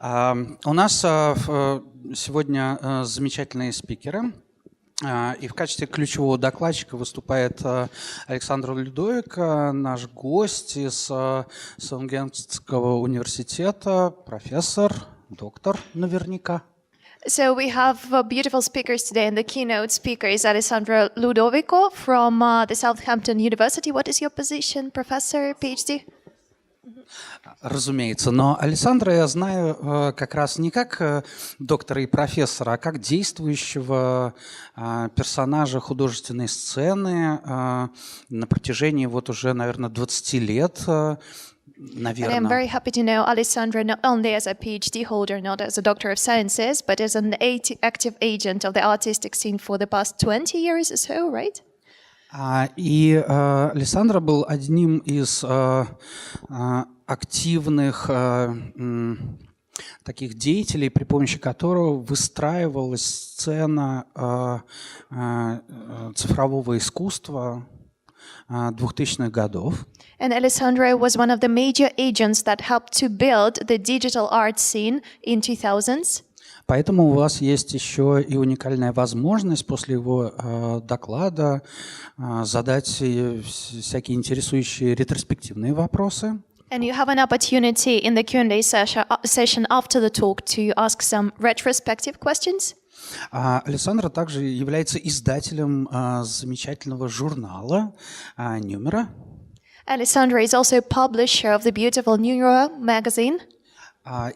У нас сегодня замечательные спикеры. И в качестве ключевого докладчика выступает Алессандро Лудовико, наш гость из Саунгемптонского университета, профессор, доктор наверняка. So we have beautiful speakers today, and the keynote speaker is Alessandro Ludovico from the Southampton University. What is your position, professor, PhD? Разумеется, но Алессандро я знаю как раз не как доктора и профессора, а как действующего персонажа художественной сцены на протяжении вот уже, наверное, 20 лет. And I'm very happy to know Alessandro not only as a PhD holder, not as a Doctor of Sciences, but as an active agent of the artistic scene for the past 20 years or so, right? И Алессандро был одним из активных таких деятелей, при помощи которого выстраивалась сцена цифрового искусства 2000-х годов. And Alessandro was one of the major agents that helped to build the digital art scene in 2000s. Поэтому у вас есть еще и уникальная возможность после его доклада задать всякие интересующие ретроспективные вопросы. And you have an opportunity in the Q&A session after the talk to ask some retrospective questions. Алессандро также является издателем замечательного журнала «Numero». Alessandro is also publisher of the beautiful Numero magazine.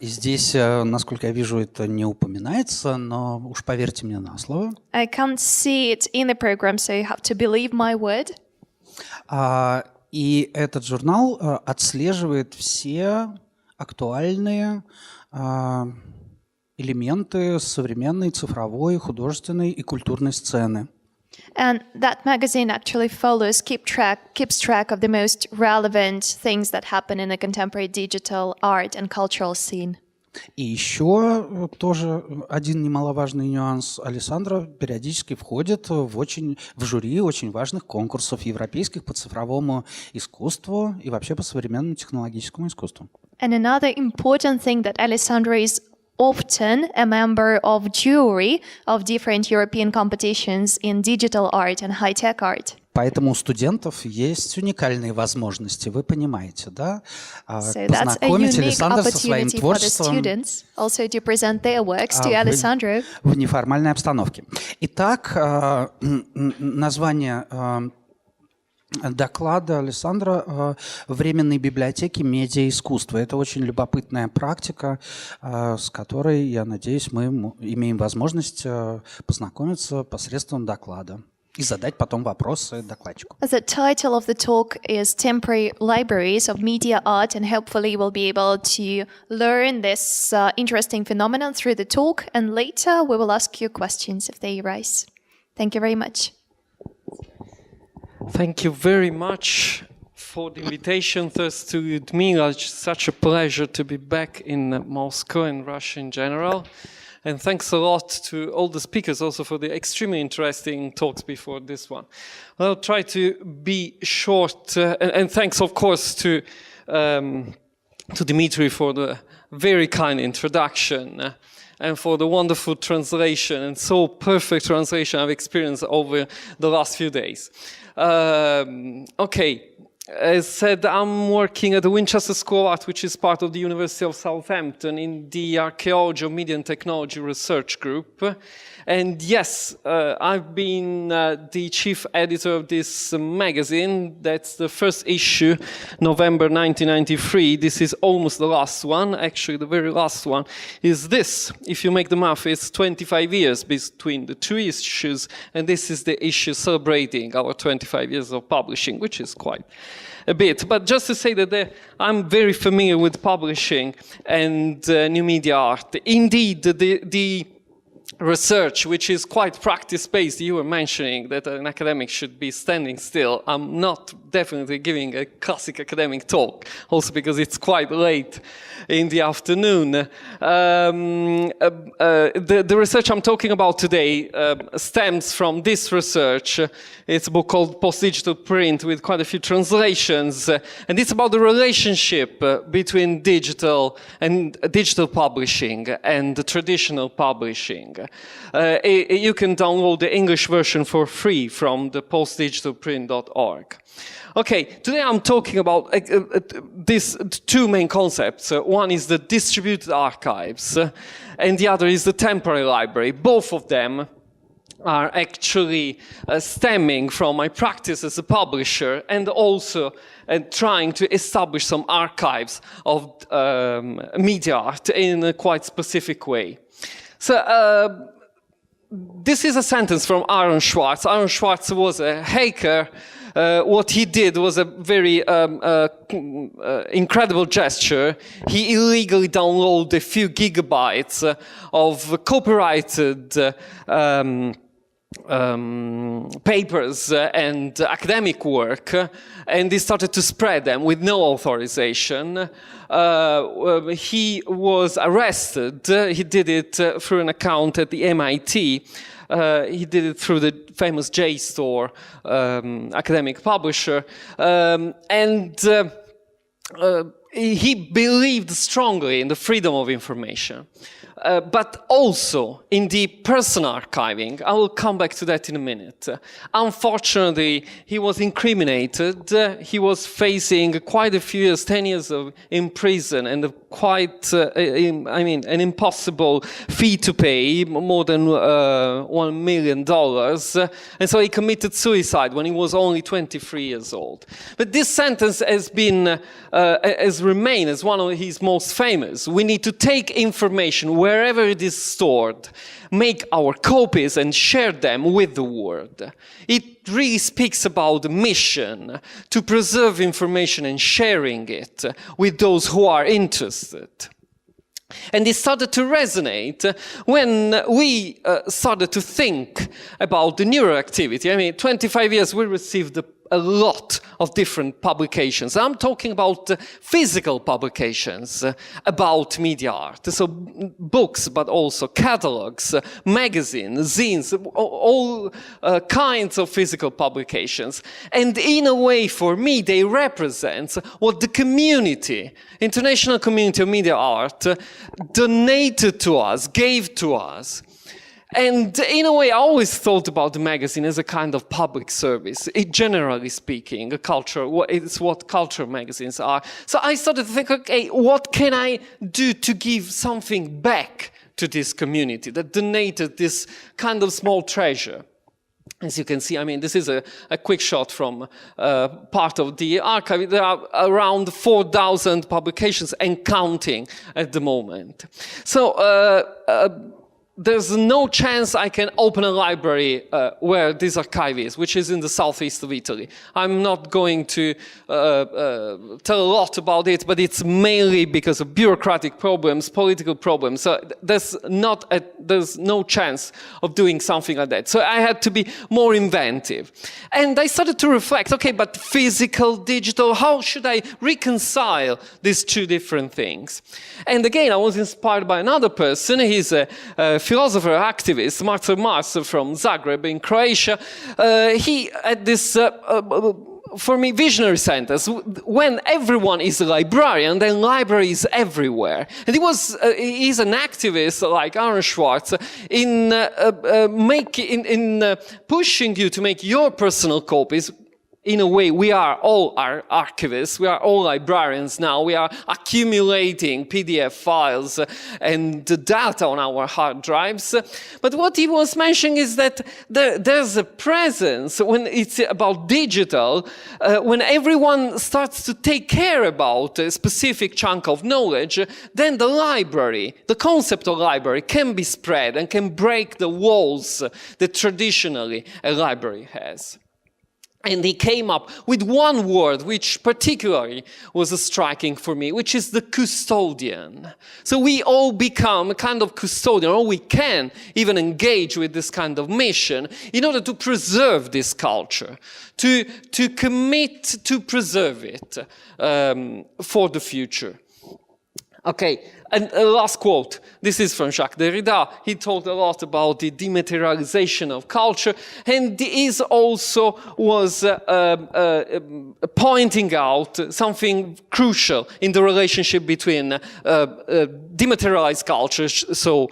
И здесь, насколько я вижу, это не упоминается, но уж поверьте мне на слово. I can't see it in the program, so you have to believe my word. И этот журнал отслеживает все актуальные элементы современной цифровой, художественной и культурной сцены. And that magazine actually keeps track of the most relevant things that happen in the contemporary digital art and cultural scene. И еще тоже один немаловажный нюанс. Алессандро периодически входит в жюри очень важных конкурсов европейских по цифровому искусству и вообще по современному технологическому искусству. And another important thing that Alessandro is often a member of jury of different European competitions in digital art and high-tech art. Поэтому у студентов есть уникальные возможности, вы понимаете, да? So познакомить Алессандро со своим творчеством в неформальной обстановке. Итак, название доклада Алессандро «Временные библиотеки медиаискусства». Это очень любопытная практика, с которой, я надеюсь, мы имеем возможность познакомиться посредством доклада и задать потом вопросы докладчику. The title of the talk is Temporary Libraries of Media Art, and hopefully we'll be able to learn this interesting phenomenon through the talk, and later we will ask you questions if they arise. Thank you very much. Thank you very much for the invitation. Thus, to me, it's such a pleasure to be back in Moscow and Russia in general. And thanks a lot to all the speakers also for the extremely interesting talks before this one. I'll try to be short, and thanks, of course, to Dimitri for the very kind introduction. And for the wonderful translation, and so perfect translation I've experienced over the last few days. Okay, as said, I'm working at the Winchester School of Art, which is part of the University of Southampton in the Archaeology of Media and Technology Research Group. And yes, I've been the chief editor of this magazine. That's the first issue, November 1993. This is almost the last one. Actually, the very last one is this. If you make the math, it's 25 years between the two issues. And this is the issue celebrating our 25 years of publishing, which is quite a bit. But just to say that I'm very familiar with publishing and new media art. Indeed, research, which is quite practice-based. You were mentioning that an academic should be standing still. I'm not definitely giving a classic academic talk, also because it's quite late in the afternoon. The research I'm talking about today stems from this research. It's a book called Post-Digital Print with quite a few translations, and it's about the relationship between digital publishing and the traditional publishing. You can download the English version for free from the postdigitalprint.org. Okay, today I'm talking about these two main concepts. One is the distributed archives, and the other is the temporary library. Both of them are actually stemming from my practice as a publisher, and also trying to establish some archives of media art in a quite specific way. So this is a sentence from Aaron Swartz. Aaron Swartz was a hacker. What he did was a very incredible gesture. He illegally downloaded a few gigabytes of copyrighted papers and academic work, and he started to spread them with no authorization. He was arrested. He did it through an account at the MIT. He did it through the famous JSTOR academic publisher, and he believed strongly in the freedom of information, but also in the person archiving. I will come back to that in a minute. Unfortunately, he was incriminated. He was facing quite a few years, 10 years in prison, and quite, an impossible fee to pay, more than $1 million. And so he committed suicide when he was only 23 years old. But this sentence has remained as one of his most famous. We need to take information wherever it is stored, make our copies and share them with the world. It really speaks about the mission to preserve information and sharing it with those who are interested. And it started to resonate when we started to think about the neuroactivity. 25 years we received a lot of different publications. I'm talking about physical publications about media art. So books, but also catalogs, magazines, zines, all kinds of physical publications. And in a way, for me, they represent what the community, international community of media art, donated to us, gave to us. And in a way, I always thought about the magazine as a kind of public service. Generally speaking, it's what culture magazines are. So I started to think, okay, what can I do to give something back to this community that donated this kind of small treasure? As you can see, this is a quick shot from part of the archive. There are around 4,000 publications and counting at the moment. So there's no chance I can open a library where this archive is, which is in the southeast of Italy. I'm not going to tell a lot about it, but it's mainly because of bureaucratic problems, political problems. So there's no chance of doing something like that. So I had to be more inventive. And I started to reflect, okay, but physical, digital, how should I reconcile these two different things? And again, I was inspired by another person. He's a philosopher, activist, Marcel Mars from Zagreb in Croatia. He had this, for me, visionary sentence: when everyone is a librarian, then library is everywhere. And he's an activist like Aaron Swartz in pushing you to make your personal copies. In a way, we are all archivists, we are all librarians now, we are accumulating PDF files and data on our hard drives. But what he was mentioning is that there's a presence when it's about digital, when everyone starts to take care about a specific chunk of knowledge, then the library, the concept of library can be spread and can break the walls that traditionally a library has. And he came up with one word which particularly was striking for me, which is the custodian. So we all become a kind of custodian, or we can even engage with this kind of mission in order to preserve this culture, to commit to preserve it for the future. Okay, and a last quote. This is from Jacques Derrida. He talked a lot about the dematerialization of culture, and he also was pointing out something crucial in the relationship between dematerialized cultures, so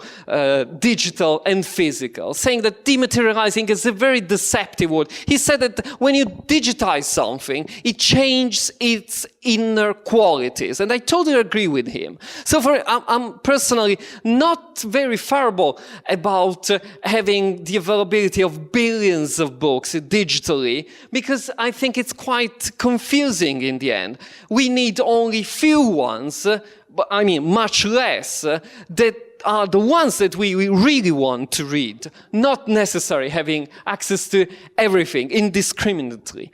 digital and physical, saying that dematerializing is a very deceptive word. He said that when you digitize something, it changes its inner qualities, and I totally agree with him. So I'm personally not very favorable about having the availability of billions of books digitally, because I think it's quite confusing in the end. We need only few ones, but I mean much less, that are the ones that we really want to read, not necessarily having access to everything indiscriminately.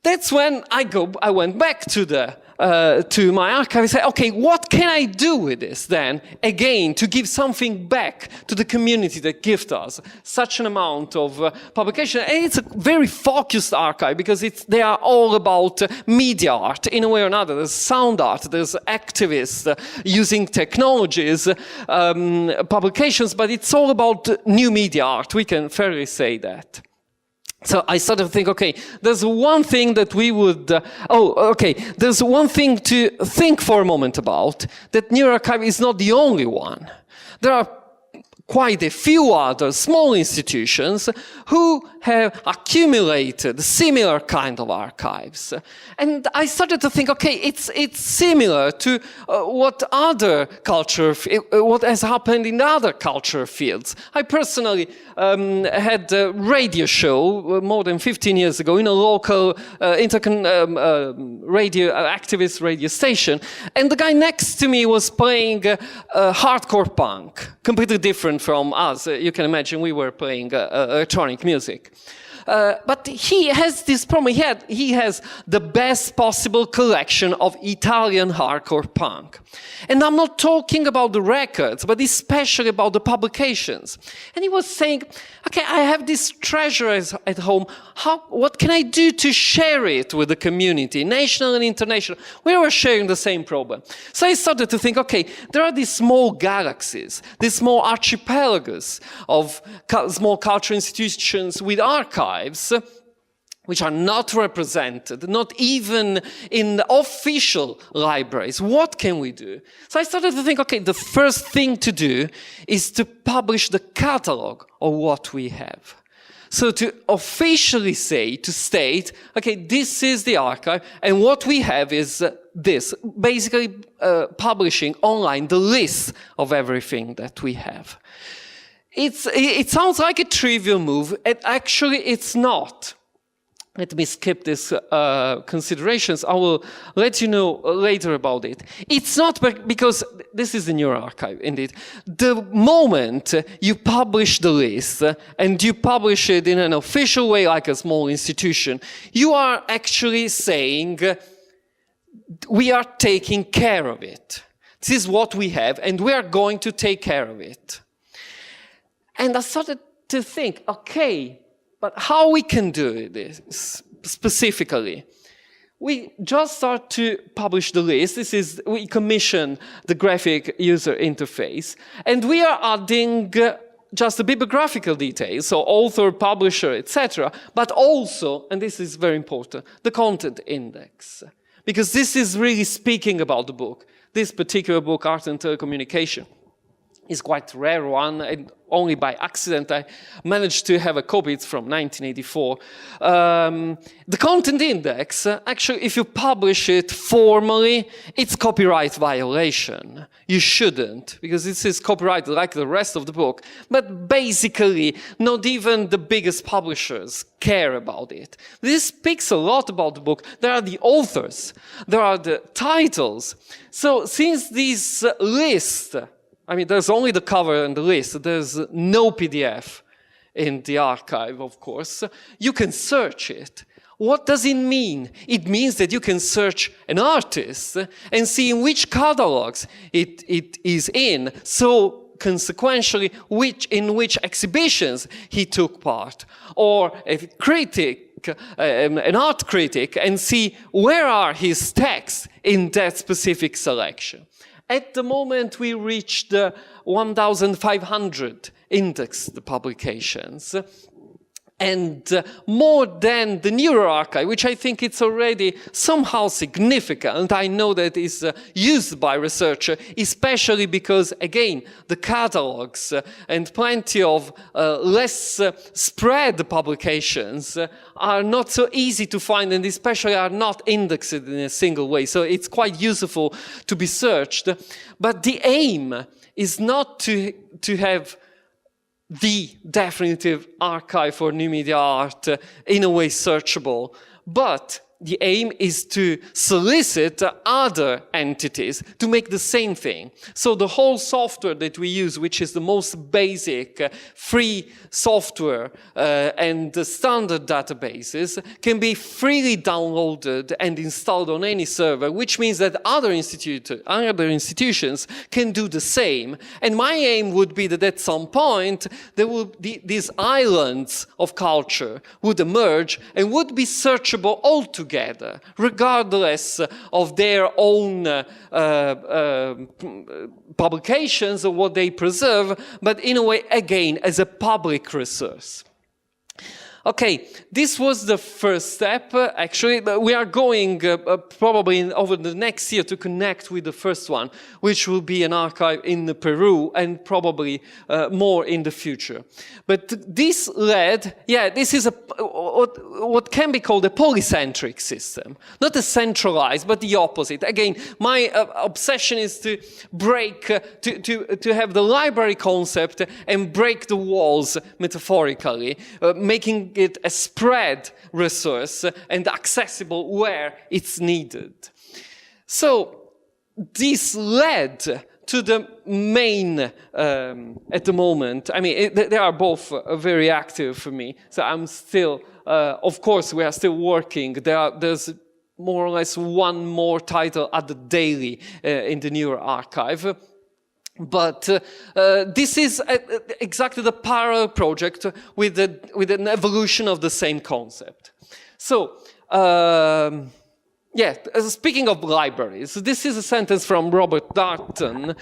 That's when I went back to my archive and said, okay, what can I do with this then, again, to give something back to the community that gives us such an amount of publication. And it's a very focused archive, because they are all about media art in a way or another. There's sound art, there's activists using technologies, publications, but it's all about new media art. We can fairly say that. So I started to think, okay, there's one thing that we would, there's one thing to think for a moment about, that NeuroArchive is not the only one. There are quite a few other small institutions who have accumulated similar kind of archives. And I started to think, okay, it's similar to what has happened in other culture fields. I personally had a radio show more than 15 years ago in a local activist radio station, and the guy next to me was playing hardcore punk, completely different from us. You can imagine we were playing electronic music. But he has this problem. He has the best possible collection of Italian hardcore punk. And I'm not talking about the records, but especially about the publications. And he was saying, okay, I have this treasure at home. What can I do to share it with the community, national and international? We were sharing the same problem. So I started to think, okay, there are these small galaxies, these small archipelagos of small cultural institutions with archives, which are not represented, not even in the official libraries. What can we do? So I started to think, okay, the first thing to do is to publish the catalog of what we have. So to officially state, okay, this is the archive, and what we have is this, basically publishing online the list of everything that we have. It sounds like a trivial move, and actually it's not. Let me skip these considerations. I will let you know later about it. It's not because this is the NeuroArchive, indeed. The moment you publish the list and you publish it in an official way, like a small institution, you are actually saying, we are taking care of it. This is what we have, and we are going to take care of it. And I started to think, okay, but how we can do this specifically? We just start to publish the list. We commission the graphic user interface, and we are adding just the bibliographical details, so author, publisher, etc., but also, and this is very important, the content index. Because this is really speaking about the book. This particular book, Art and Telecommunication, is quite a rare one, and only by accident I managed to have a copy. It's from 1984. The content index, actually, if you publish it formally, it's copyright violation. You shouldn't, because this is copyrighted like the rest of the book. But basically, not even the biggest publishers care about it. This speaks a lot about the book. There are the authors, there are the titles. So since these lists, I mean, there's only the cover and the list. There's no PDF. in the archive, of course, you can search it. What does it mean? It means that you can search an artist and see in which catalogs it is in, so consequentially in which exhibitions he took part, or a critic, an art critic, and see where are his texts in that specific selection. At the moment, we reached 1,500 indexed publications. And more than the NeuroArchive, which I think it's already somehow significant, I know that is used by researchers, especially because, again, the catalogs and plenty of less spread publications are not so easy to find, and especially are not indexed in a single way. So it's quite useful to be searched. But the aim is not to have the definitive archive for new media art in a way searchable, but the aim is to solicit other entities to make the same thing. So the whole software that we use, which is the most basic free software and the standard databases, can be freely downloaded and installed on any server, which means that other institutions can do the same. And my aim would be that at some point there will be these islands of culture would emerge and would be searchable altogether, regardless of their own publications or what they preserve, but in a way, again, as a public resource. Okay, this was the first step, actually. But we are going probably over the next year to connect with the first one, which will be an archive in Peru and probably more in the future. But this led, this is what can be called a polycentric system. Not a centralized, but the opposite. Again, my obsession is to break, to have the library concept and break the walls metaphorically, making it a spread resource and accessible where it's needed. So this led to the main, at the moment, I mean, they are both very active for me. So I'm still, of course, we are still working. There's more or less one more title at the daily in the NeuroArchive. But this is exactly the parallel project with an evolution of the same concept. So, speaking of libraries, this is a sentence from Robert Darnton.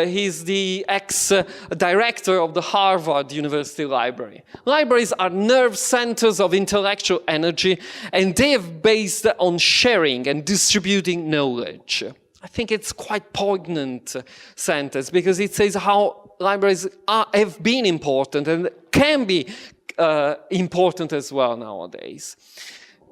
He's the ex-director of the Harvard University Library. Libraries are nerve centers of intellectual energy, and they are based on sharing and distributing knowledge. I think it's quite poignant sentence because it says how libraries have been important and can be important as well nowadays.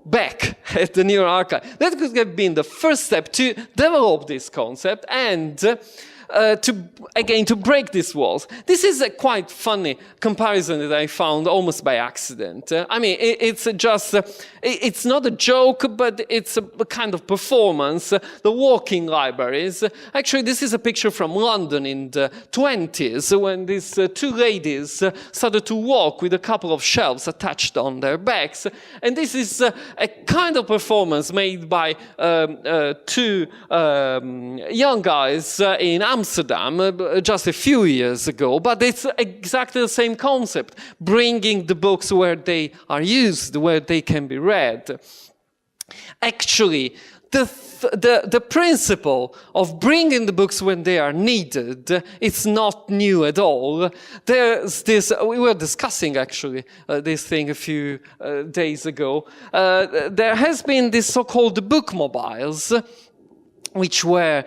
Back at the NeuroArchive, that could have been the first step to develop this concept and to break these walls. This is a quite funny comparison that I found almost by accident. I mean, it's just, it's not a joke, but it's a kind of performance. The walking libraries. Actually, this is a picture from London in the 20s when these two ladies started to walk with a couple of shelves attached on their backs. And this is a kind of performance made by two young guys in Amsterdam just a few years ago, but it's exactly the same concept, bringing the books where they are used, where they can be read. Actually, the principle of bringing the books when they are needed, it's not new at all. There's this, we were discussing actually this thing a few days ago. There has been this so-called book mobiles, which were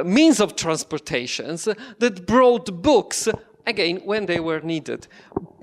means of transportations that brought books, again, when they were needed.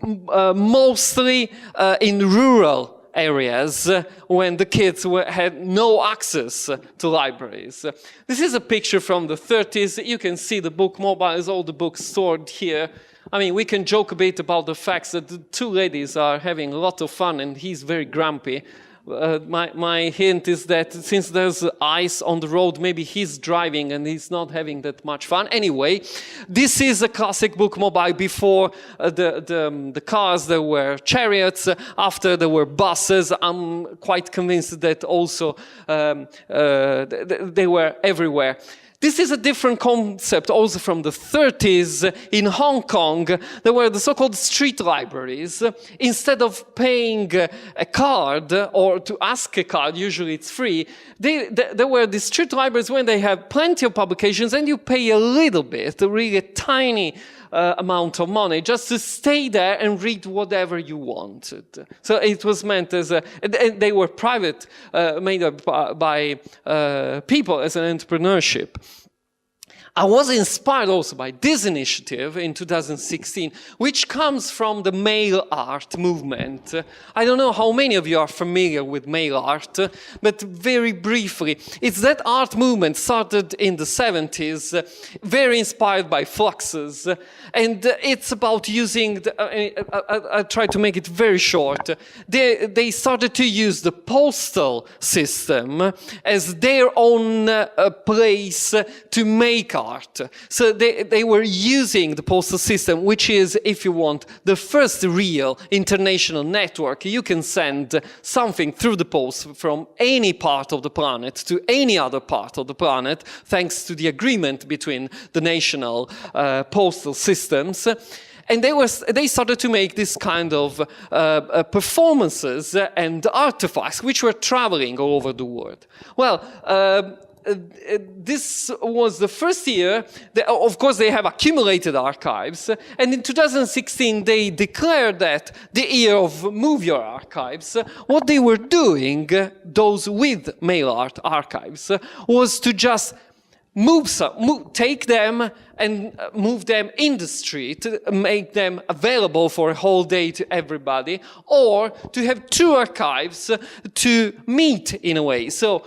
Mostly in rural areas when the kids had no access to libraries. This is a picture from the 30s. You can see the book mobiles, all the books stored here. I mean, we can joke a bit about the fact that the two ladies are having a lot of fun and he's very grumpy. my hint is that since there's ice on the road, maybe he's driving and he's not having that much fun. Anyway, this is a classic bookmobile. Before the cars, there were chariots. After, there were buses. I'm quite convinced that also they were everywhere. This is a different concept also from the 30s. In Hong Kong, there were the so-called street libraries. Instead of paying a card or to ask a card, usually it's free, there were the street libraries when they have plenty of publications and you pay a little bit, really a tiny amount of money just to stay there and read whatever you wanted. So it was meant as and they were private, made by people as an entrepreneurship. I was inspired also by this initiative in 2016, which comes from the mail art movement. I don't know how many of you are familiar with mail art, but very briefly, it's that art movement started in the 70s, very inspired by fluxes, and it's about using, I try to make it very short, they started to use the postal system as their own place to make art. So they were using the postal system, which is, if you want, the first real international network. You can send something through the post from any part of the planet to any other part of the planet, thanks to the agreement between the national postal systems. And they started to make this kind of performances and artifacts, which were traveling all over the world. Well, this was the first year. Of course, they have accumulated archives. And in 2016, they declared that the year of Move Your Archives. What they were doing, those with mail art archives, was to just take them and move them in the street, make them available for a whole day to everybody, or to have two archives to meet in a way. So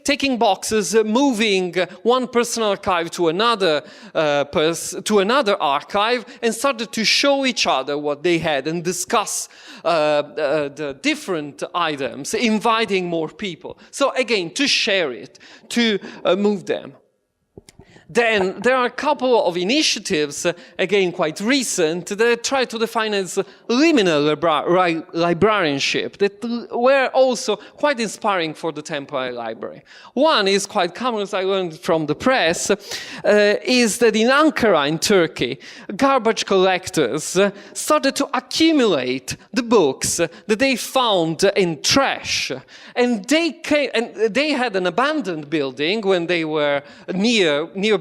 taking boxes, moving one personal archive to another archive, and started to show each other what they had and discuss the different items, inviting more people. So again, to share it, to move them. Then there are a couple of initiatives, again quite recent, that try to define as liminal librarianship, that were also quite inspiring for the temporary library. One is quite common, as I learned from the press, is that in Ankara in Turkey, garbage collectors started to accumulate the books that they found in trash. And they had an abandoned building when they were nearby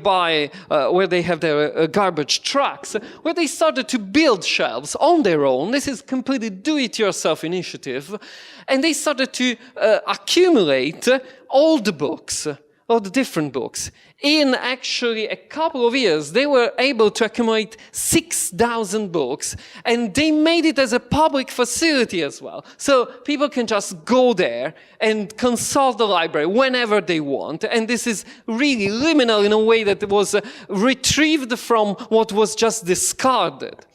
where they have their garbage trucks, where they started to build shelves on their own. This is completely do-it-yourself initiative. And they started to accumulate all the books, all the different books. In actually a couple of years, they were able to accumulate 6,000 books, and they made it as a public facility as well. So people can just go there and consult the library whenever they want. And this is really liminal in a way that it was retrieved from what was just discarded.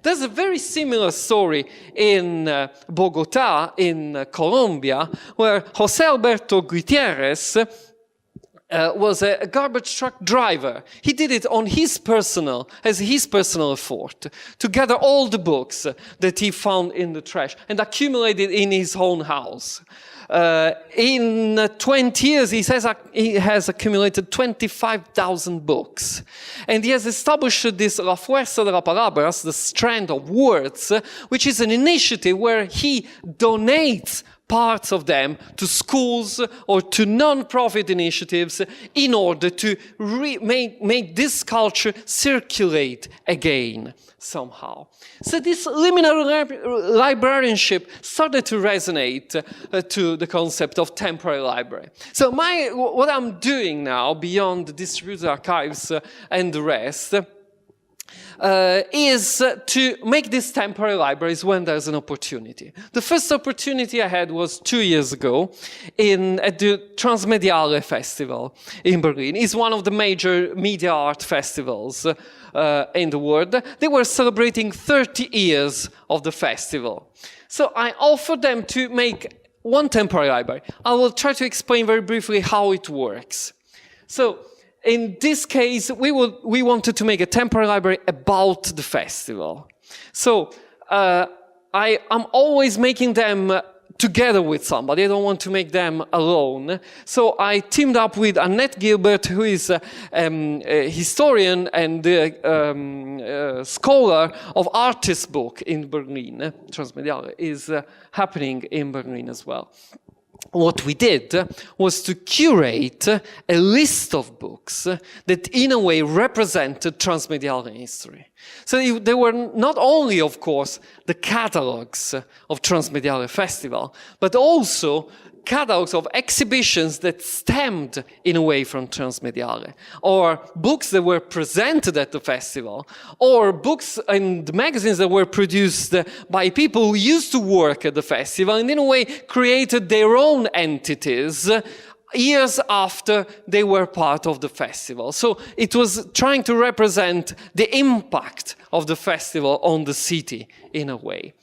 There's a very similar story in Bogota, in Colombia, where José Alberto Gutierrez was a garbage truck driver. He did it on his personal effort to gather all the books that he found in the trash and accumulated in his own house. In 20 years, he says he has accumulated 25,000 books. And he has established this La Fuerza de las Palabras, the strand of words, which is an initiative where he donates parts of them to schools or to non-profit initiatives in order to make this culture circulate again somehow. So this liminal librarianship started to resonate to the concept of temporary library. So what I'm doing now, beyond the distributed archives and the rest, is to make these temporary libraries when there's an opportunity. The first opportunity I had was 2 years ago at the Transmediale Festival in Berlin. It's one of the major media art festivals in the world. They were celebrating 30 years of the festival. So I offered them to make one temporary library. I will try to explain very briefly how it works. So, in this case, we wanted to make a temporary library about the festival. So, I'm always making them together with somebody. I don't want to make them alone. So I teamed up with Annette Gilbert, who is a historian and scholar of artist book in Berlin. Transmediale is happening in Berlin as well. What we did was to curate a list of books that in a way represented transmediale history. So they were not only, of course, the catalogs of Transmediale Festival, but also catalogs of exhibitions that stemmed in a way from Transmediale, or books that were presented at the festival, or books and magazines that were produced by people who used to work at the festival and in a way created their own entities years after they were part of the festival. So it was trying to represent the impact of the festival on the city in a way.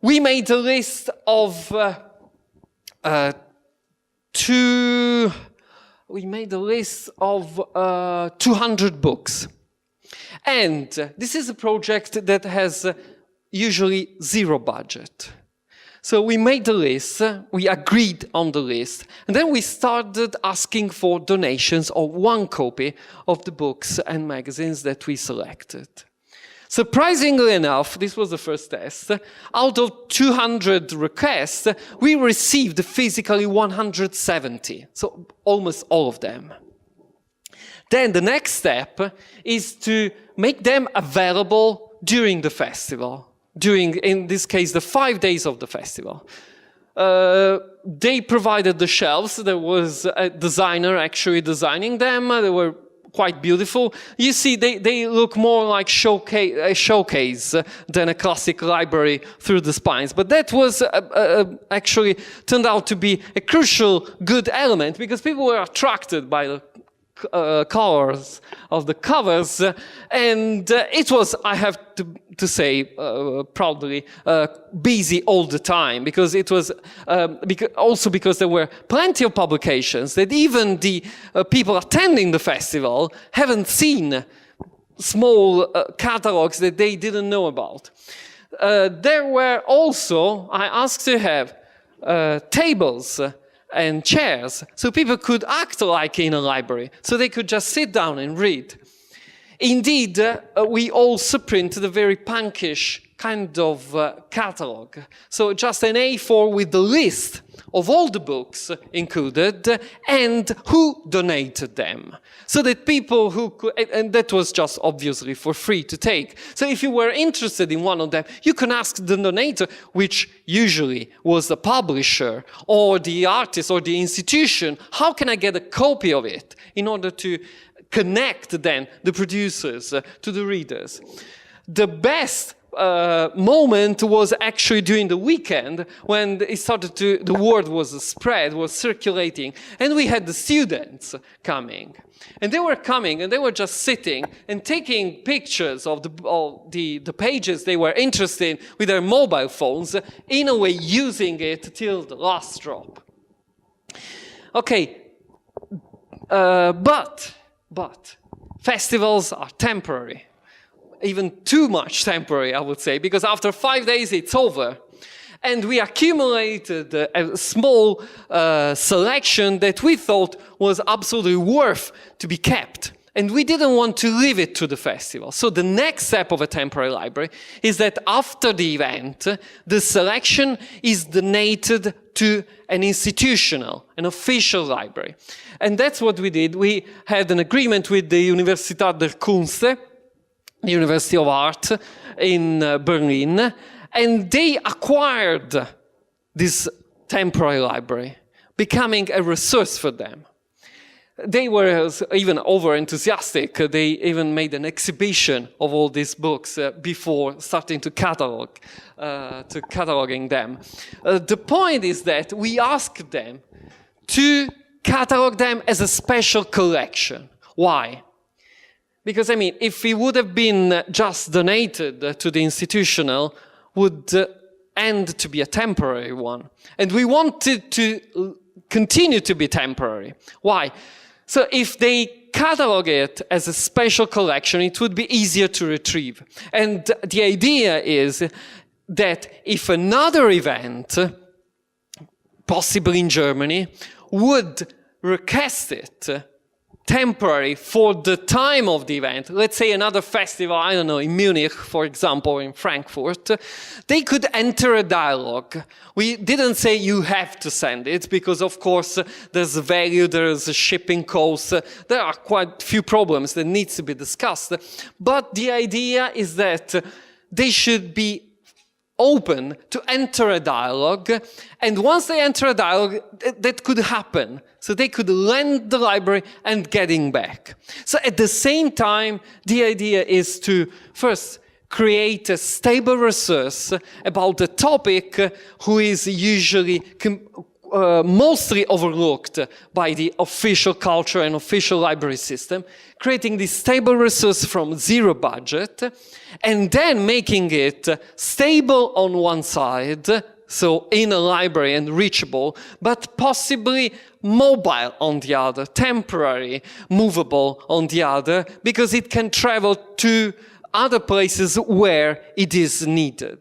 We made a list of 200 books. And this is a project that has usually zero budget. So we made the list, we agreed on the list, and then we started asking for donations of one copy of the books and magazines that we selected. Surprisingly enough, this was the first test, out of 200 requests, we received physically 170, so almost all of them. Then the next step is to make them available during the festival, during, in this case, the 5 days of the festival. They provided the shelves. There was a designer actually designing them. They were quite beautiful. You see, they look more like a showcase than a classic library through the spines. But that was actually turned out to be a crucial good element because people were attracted by the colors of the covers, and it was, I have to say proudly, busy all the time, because it was also because there were plenty of publications that even the people attending the festival haven't seen, small catalogs that they didn't know about. There were also, I asked to have tables and chairs, so people could act like in a library, so they could just sit down and read. Indeed, we also printed a very punkish kind of catalog. So just an A4 with the list of all the books included and who donated them. So that people who could, and that was just obviously for free to take. So if you were interested in one of them, you can ask the donator, which usually was the publisher or the artist or the institution, how can I get a copy of it in order to connect then the producers to the readers. The best moment was actually during the weekend when it started to, the word was spread, was circulating, and we had the students coming. And they were coming and they were just sitting and taking pictures of the pages they were interested in with their mobile phones, in a way using it till the last drop. Okay, but festivals are temporary. Even too much temporary, I would say, because after 5 days it's over. And we accumulated a small selection that we thought was absolutely worth to be kept. And we didn't want to leave it to the festival. So the next step of a temporary library is that after the event, the selection is donated to an institutional, an official library. And that's what we did. We had an agreement with the Universität der Künste, the University of Art in Berlin, and they acquired this temporary library, becoming a resource for them. They were even over-enthusiastic. They even made an exhibition of all these books before starting to cataloging them. The point is that we asked them to catalog them as a special collection. Why? Because, I mean, if it would have been just donated to the institutional, would end to be a temporary one. And we want it to continue to be temporary. Why? So if they catalog it as a special collection, it would be easier to retrieve. And the idea is that if another event, possibly in Germany, would request it temporary for the time of the event, let's say another festival, I don't know, in Munich, for example, or in Frankfurt, they could enter a dialogue. We didn't say you have to send it, because of course there's value, there's a shipping cost, there are quite few problems that needs to be discussed. But the idea is that they should be open to enter a dialogue, and once they enter a dialogue, that could happen. So they could lend the library and getting back. So at the same time, the idea is to first create a stable resource about the topic who is usually mostly overlooked by the official culture and official library system, creating this stable resource from zero budget, and then making it stable on one side, so in a library and reachable, but possibly mobile on the other, temporary, movable on the other, because it can travel to other places where it is needed.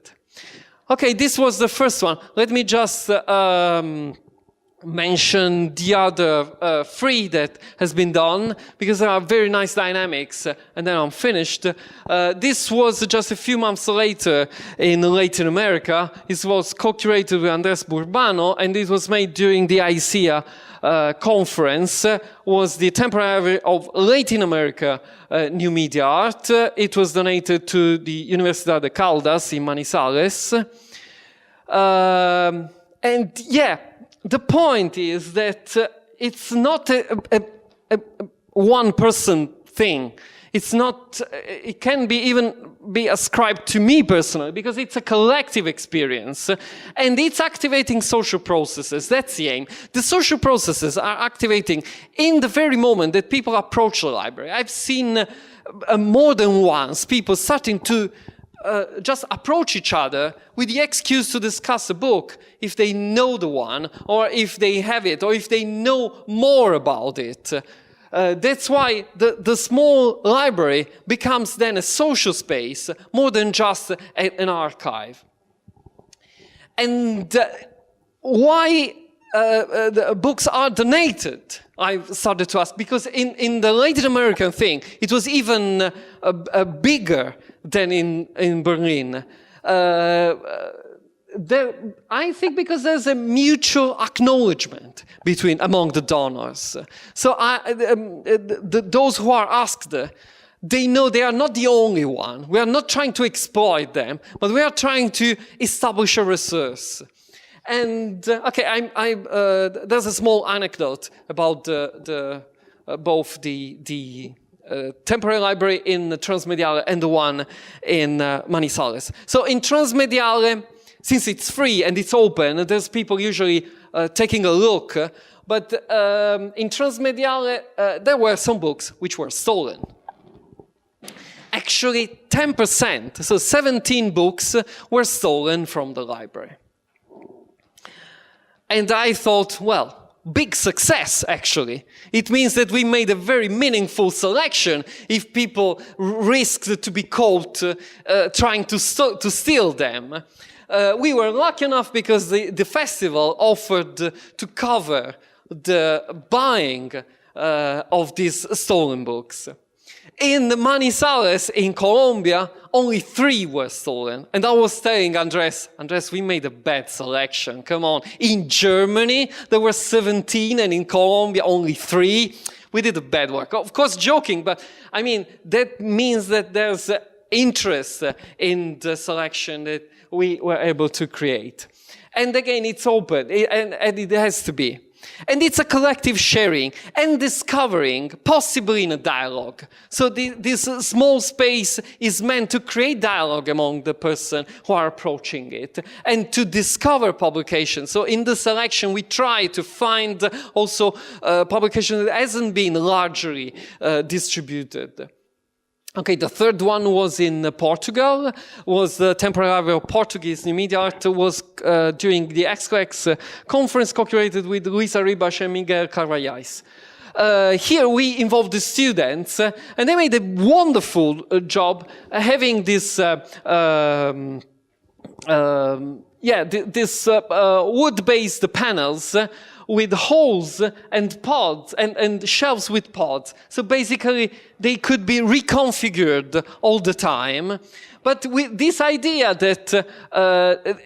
Okay, this was the first one. Let me just mention the other three that has been done, because there are very nice dynamics, and then I'm finished. This was just a few months later in Latin America. It was co-curated with Andres Burbano, and it was made during the ICEA conference, was the Temporary of Latin America New Media Art. It was donated to the Universidad de Caldas in Manizales. And yeah, the point is that it's not a one-person thing. It's not, it can be even be ascribed to me personally, because it's a collective experience, and it's activating social processes. That's the aim. The social processes are activating in the very moment that people approach the library. I've seen more than once people starting to just approach each other with the excuse to discuss a book, if they know the one, or if they have it, or if they know more about it. That's why the small library becomes then a social space, more than just an archive. And why the books are donated, I started to ask, because in the Latin American thing, it was even bigger than in Berlin. I think because there's a mutual acknowledgement among the donors. So those who are asked, they know they are not the only one. We are not trying to exploit them, but we are trying to establish a resource. And okay, there's a small anecdote about both the temporary library in Transmediale and the one in Manizales. So in Transmediale, since it's free and it's open, there's people usually taking a look. But in Transmediale, there were some books which were stolen. Actually, 10%, so 17 books were stolen from the library. And I thought, well, big success, actually. It means that we made a very meaningful selection if people risked to be caught trying to steal them. We were lucky enough because the festival offered to cover the buying of these stolen books. In Manizales, in Colombia, only 3 were stolen. And I was telling Andres, we made a bad selection, come on. In Germany, there were 17, and in Colombia, only 3. We did a bad work. Of course, joking, but I mean, that means that there's interest in the selection that we were able to create. And again, it's open, and it has to be. And it's a collective sharing and discovering, possibly in a dialogue. So this small space is meant to create dialogue among the person who are approaching it and to discover publications. So in the selection, we try to find also publication that hasn't been largely distributed. Okay, the third one was in Portugal, was the temporary library of Portuguese New Media Art, was during the XCOX conference co-curated with Luisa Ribas and Miguel Carvalhais. Here we involved the students, and they made a wonderful job having this wood-based panels with holes and pods and shelves with pods. So basically, they could be reconfigured all the time. But with this idea that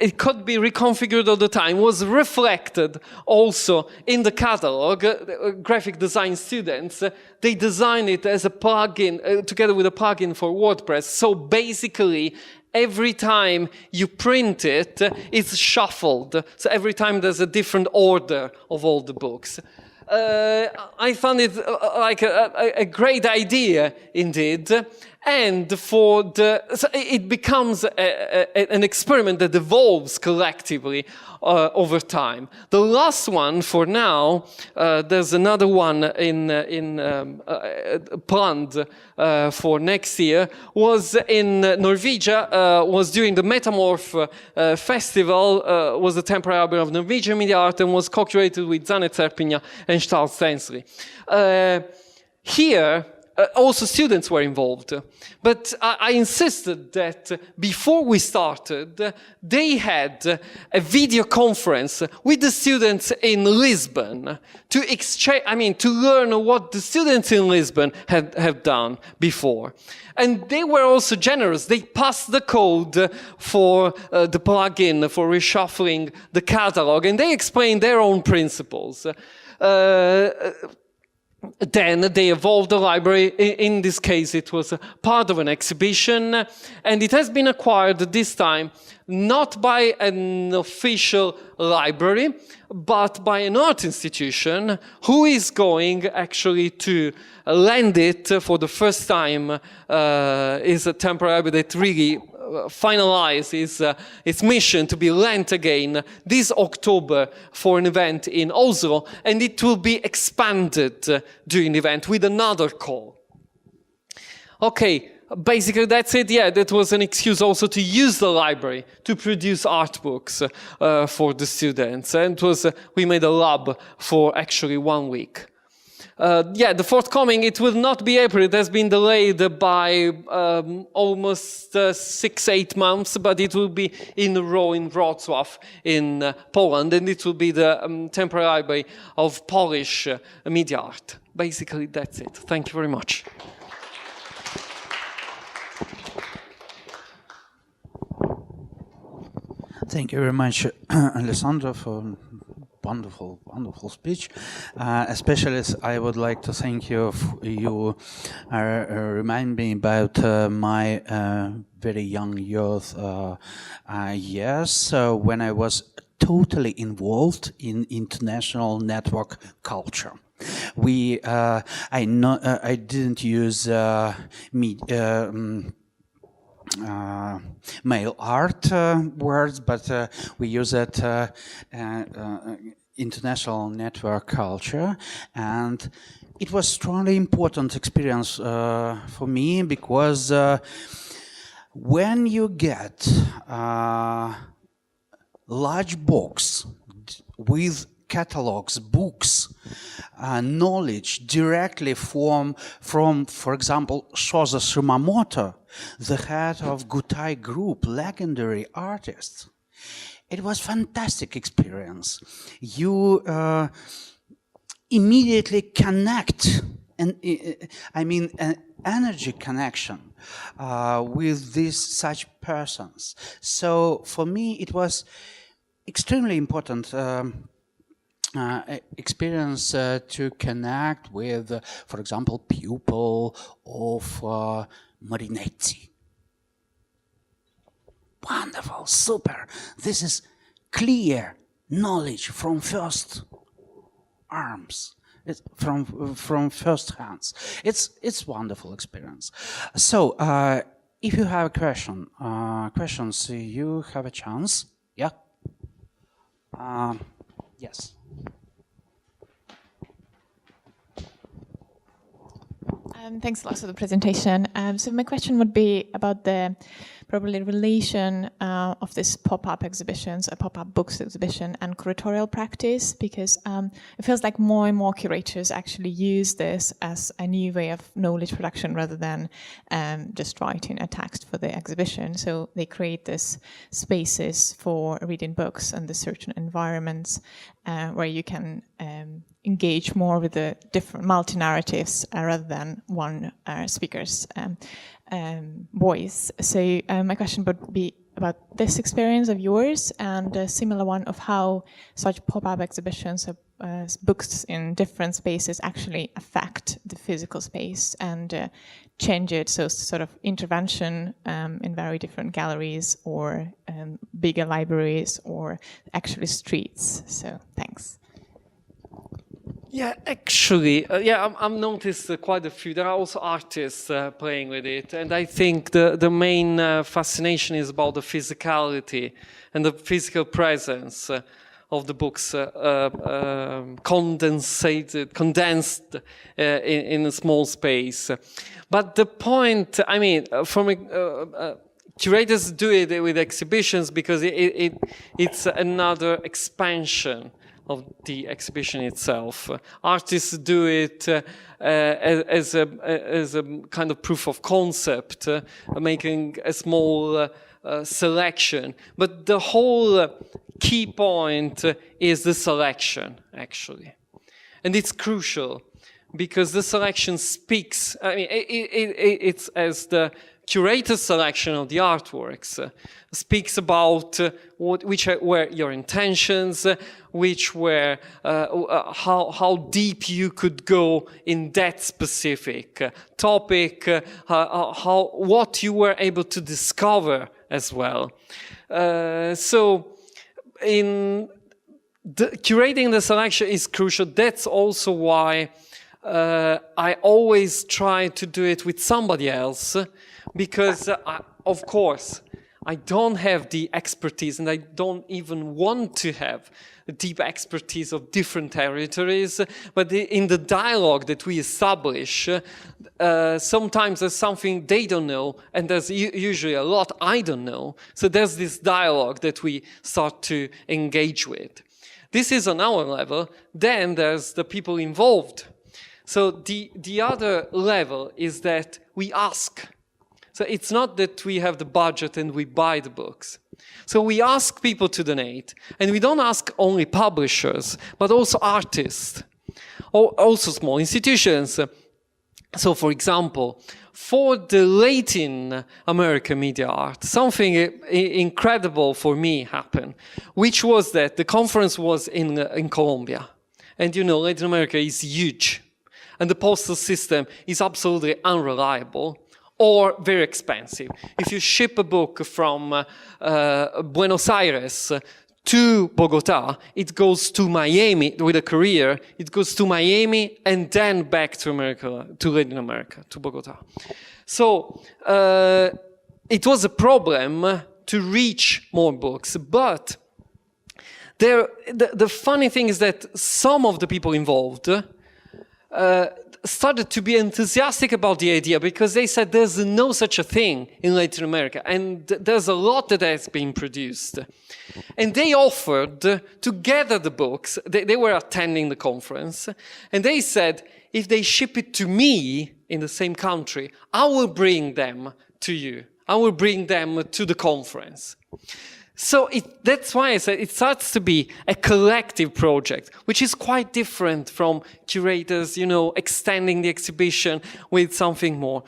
it could be reconfigured all the time was reflected also in the catalog. Graphic design students, they designed it as a plugin, together with a plugin for WordPress. So basically, every time you print it, it's shuffled. So every time there's a different order of all the books. I found it like a great idea indeed. And so it becomes an experiment that evolves collectively over time. The last one for now, there's another one planned for next year, was in Norwegia, was during the Metamorph Festival, was the temporary album of Norwegian media art, and was co-curated with Zane Zerpinja and Stahl Stensley. Here, also students were involved, but I insisted that before we started, they had a video conference with the students in Lisbon to exchange, to learn what the students in Lisbon have done before. And they were also generous. They passed the code for the plugin for reshuffling the catalog, and they explained their own principles. Then they evolved the library. In this case, it was part of an exhibition, and it has been acquired this time not by an official library, but by an art institution who is going actually to lend it for the first time. Is a temporary library that really finalizes its mission to be lent again this October for an event in Oslo, and it will be expanded during the event with another call. Okay, basically that's it. Yeah, that was an excuse also to use the library to produce art books for the students, and we made a lab for actually 1 week. The forthcoming, it will not be April. It has been delayed by almost 6-8 months, but it will be in a row in Wrocław in Poland, and it will be the temporary library of Polish media art. Basically, that's it. Thank you very much. Thank you very much, Alessandro, for wonderful speech. Especially, I would like to thank you. You remind me about my very young youth years when I was totally involved in international network culture. I didn't use mail art words, but we use it international network culture, and it was strongly important experience for me, because when you get large box with catalogs, books, knowledge directly from, for example, Shoza Shimamoto, the head of Gutai Group, legendary artist. It was fantastic experience. You immediately connect, and an energy connection with such persons. So for me, it was extremely important experience to connect with, for example, pupil of Marinetti. Wonderful, super. This is clear knowledge from first arms. It's from first hands. It's wonderful experience. So if you have a questions, you have a chance. Yeah. Yes. Thanks a lot for the presentation. So my question would be about the probably relation of this pop-up exhibitions, a pop-up books exhibition, and curatorial practice, because it feels like more and more curators actually use this as a new way of knowledge production rather than just writing a text for the exhibition. So they create these spaces for reading books and the certain environments where you can engage more with the different multi-narratives rather than one speaker's voice. So my question would be about this experience of yours and a similar one of how such pop-up exhibitions of books in different spaces actually affect the physical space and change it, so sort of intervention in very different galleries or bigger libraries or actually streets. So thanks. Yeah, actually, I've noticed quite a few. There are also artists playing with it, and I think the main fascination is about the physicality and the physical presence of the books condensed in a small space. But the point, I mean, curators do it with exhibitions because it's another expansion of the exhibition itself. Artists do it as a kind of proof of concept, making a small selection. But the whole key point is the selection, actually. And it's crucial because the selection speaks, I mean, it's as the curator's selection of the artworks speaks about which were your intentions, which were how deep you could go in that specific topic, what you were able to discover as well. So curating the selection is crucial. That's also why I always try to do it with somebody else, because of course I don't have the expertise, and I don't even want to have the deep expertise of different territories. But in the dialogue that we establish, sometimes there's something they don't know, and there's usually a lot I don't know. So there's this dialogue that we start to engage with. This is on our level. Then there's the people involved. So the other level is that we ask. So it's not that we have the budget and we buy the books. So we ask people to donate, and we don't ask only publishers, but also artists, also small institutions. So for example, for the Latin American media art, something incredible for me happened, which was that the conference was in Colombia. And you know, Latin America is huge, and the postal system is absolutely unreliable or very expensive. If you ship a book from Buenos Aires to Bogota, it goes to Miami with a courier, it goes to Miami and then back to America, to Latin America, to Bogota. So it was a problem to reach more books, but the funny thing is that some of the people involved started to be enthusiastic about the idea, because they said there's no such a thing in Latin America, and there's a lot that has been produced. And they offered to gather the books. They were attending the conference, and they said, if they ship it to me in the same country, I will bring them to you. I will bring them to the conference. So that's why I said it starts to be a collective project, which is quite different from curators, you know, extending the exhibition with something more.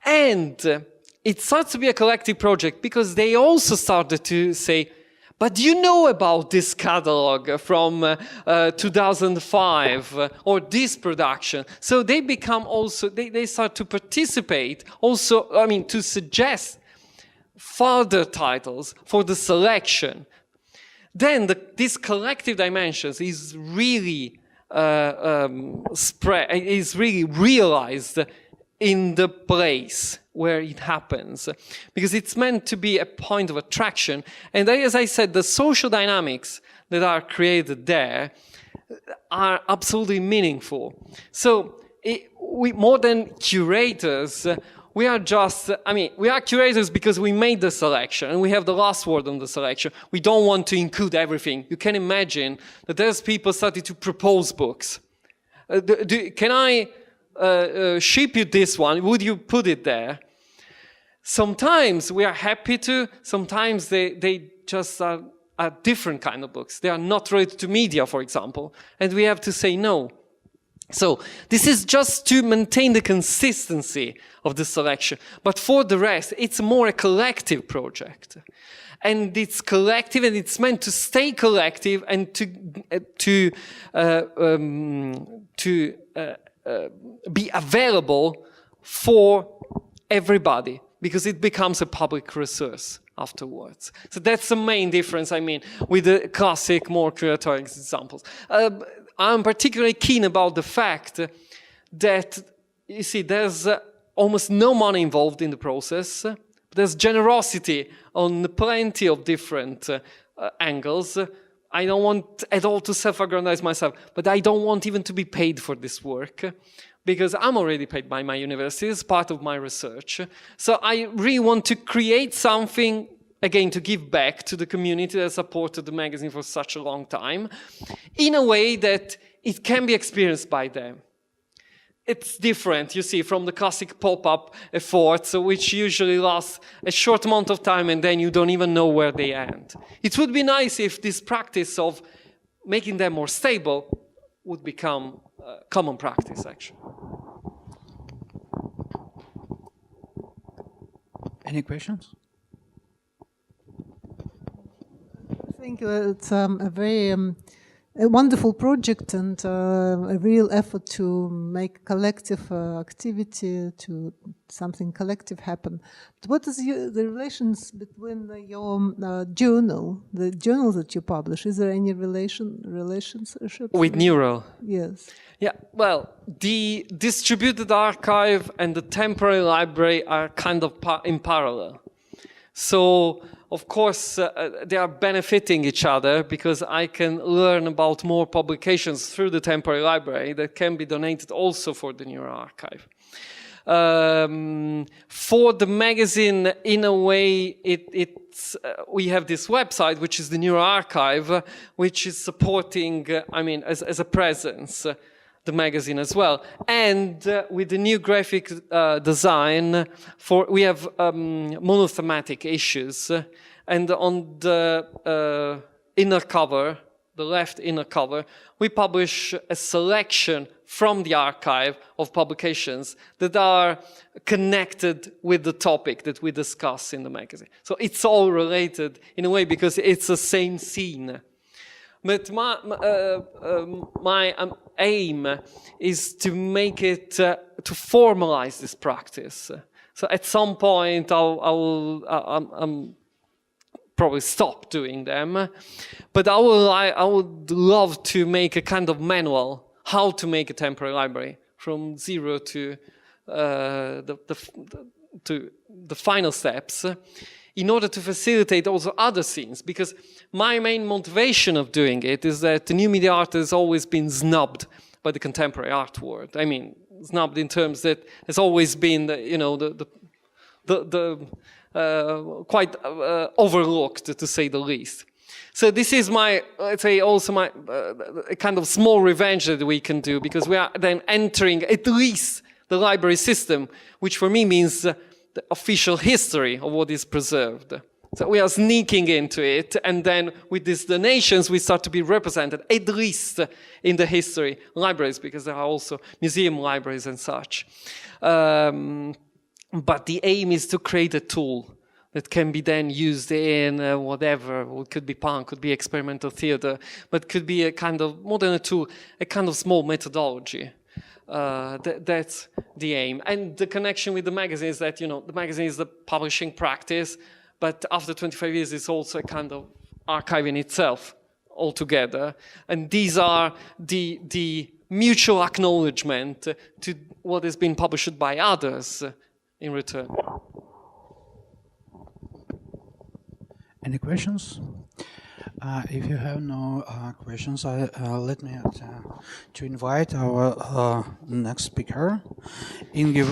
And it starts to be a collective project because they also started to say, but you know about this catalog from 2005 or this production. So they become also, they start to participate also, I mean, to suggest further titles for the selection. Then this collective dimensions is really is really realized in the place where it happens, because it's meant to be a point of attraction. And as I said, the social dynamics that are created there are absolutely meaningful. So we more than curators, we are just, we are curators because we made the selection and we have the last word on the selection. We don't want to include everything. You can imagine that there's people starting to propose books. Can I ship you this one? Would you put it there? Sometimes we are happy to, sometimes they just are different kind of books. They are not related to media, for example, and we have to say no. So this is just to maintain the consistency of the selection. But for the rest, it's more a collective project. And it's collective and it's meant to stay collective and to be available for everybody, because it becomes a public resource afterwards. So that's the main difference, with the classic, more curatorial examples. I'm particularly keen about the fact that, you see, there's almost no money involved in the process. There's generosity on plenty of different angles. I don't want at all to self-aggrandize myself, but I don't want even to be paid for this work, because I'm already paid by my university as part of my research. So I really want to create something, again, to give back to the community that supported the magazine for such a long time, in a way that it can be experienced by them. It's different, you see, from the classic pop-up efforts, which usually last a short amount of time and then you don't even know where they end. It would be nice if this practice of making them more stable would become common practice, actually. Any questions? I think it's a very a wonderful project and a real effort to make collective activity, to something collective happen. But what is the relations between your journal, the journal that you publish? Is there any relationship? With Neural? Yes. Yeah, well, the distributed archive and the temporary library are kind of in parallel. So, of course, they are benefiting each other, because I can learn about more publications through the temporary library that can be donated also for the Neural Archive. For the magazine, in a way, we have this website, which is the Neural Archive, which is supporting, as a presence, the magazine as well. And with the new graphic design, we have monothematic issues. And on the inner cover, the left inner cover, we publish a selection from the archive of publications that are connected with the topic that we discuss in the magazine. So it's all related in a way, because it's the same scene. But my aim is to make it, to formalize this practice. So at some point, I'll probably stop doing them. But I would love to make a kind of manual, how to make a temporary library from zero to the final steps, in order to facilitate also other scenes. Because my main motivation of doing it is that the new media art has always been snubbed by the contemporary art world. Snubbed in terms that has always been, quite overlooked, to say the least. So this is my, let's say, also my a kind of small revenge that we can do, because we are then entering at least the library system, which for me means the official history of what is preserved. So we are sneaking into it, and then with these donations we start to be represented, at least in the history libraries, because there are also museum libraries and such. But the aim is to create a tool that can be then used in whatever. It could be punk, could be experimental theater, but could be a kind of, more than a tool, a kind of small methodology. That's the aim. And the connection with the magazine is that, the magazine is the publishing practice, but after 25 years it's also a kind of archive in itself altogether. And these are the mutual acknowledgement to what has been published by others in return. Any questions? If you have no questions, let me to invite our next speaker, Inge.